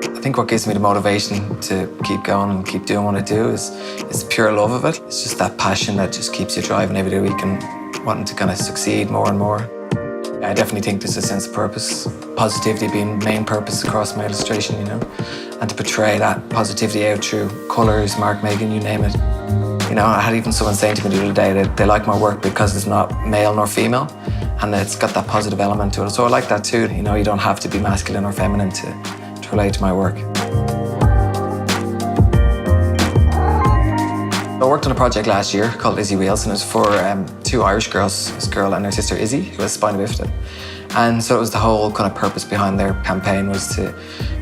I think what gives me the motivation to keep going and keep doing what I do is pure love of it. It's just that passion that just keeps you driving every day week and wanting to kind of succeed more and more. I definitely think there's a sense of purpose, positivity being main purpose across my illustration, you know, and to portray that positivity out through colours, mark making, you name it. You know, I had even someone saying to me the other day that they like my work because it's not male nor female, and it's got that positive element to it. So I like that too. You know, you don't have to be masculine or feminine to relate to my work. I worked on a project last year called Izzy Wheels, and it was for two Irish girls, this girl and her sister Izzy, who has spina bifida. And so it was the whole kind of purpose behind their campaign was to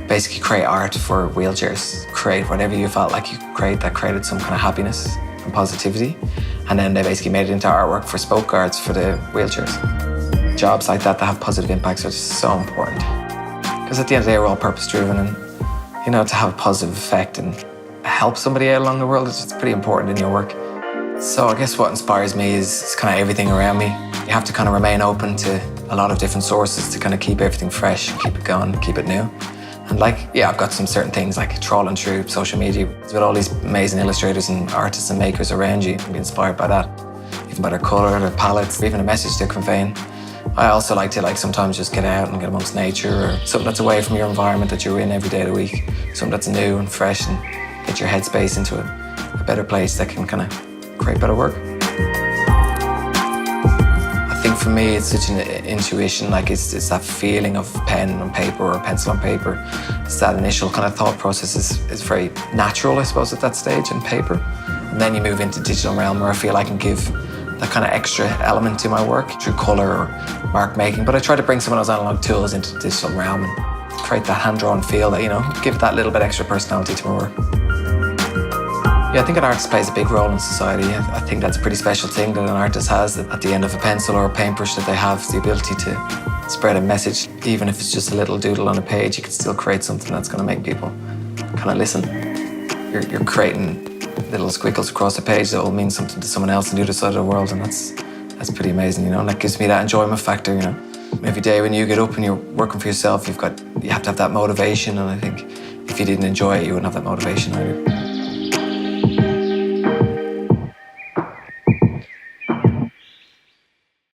basically create art for wheelchairs, create whatever you felt like you could create that created some kind of happiness and positivity. And then they basically made it into artwork for spoke guards for the wheelchairs. Jobs like that have positive impacts are just so important. Because at the end of the day, we're all purpose-driven, and you know, to have a positive effect and help somebody out along the world is just pretty important in your work. So I guess what inspires me is kind of everything around me. You have to kind of remain open to a lot of different sources to kind of keep everything fresh, keep it going, keep it new. And like, yeah, I've got some certain things like trawling through social media with all these amazing illustrators and artists and makers around you and be inspired by that, even by their colour, their palettes, or even a message they're conveying. I also like to sometimes just get out and get amongst nature or something that's away from your environment that you're in every day of the week, something that's new and fresh and get your headspace into a better place that can kind of create better work. I think for me it's such an intuition, like it's that feeling of pen on paper or pencil on paper. It's that initial kind of thought process is very natural, I suppose, at that stage in paper. And then you move into digital realm where I feel I can give that kind of extra element to my work through colour or mark making. But I try to bring some of those analog tools into the digital realm and create that hand-drawn feel that, you know, give that little bit extra personality to my work. Yeah, I think an artist plays a big role in society. I think that's a pretty special thing that an artist has, that at the end of a pencil or a paintbrush that they have the ability to spread a message. Even if it's just a little doodle on a page, you can still create something that's going to make people kind of listen. You're creating little squiggles across the page that will mean something to someone else on the other side of the world, and that's pretty amazing, you know, and that gives me that enjoyment factor, you know. Every day when you get up and you're working for yourself, you have to have that motivation, and I think if you didn't enjoy it, you wouldn't have that motivation either.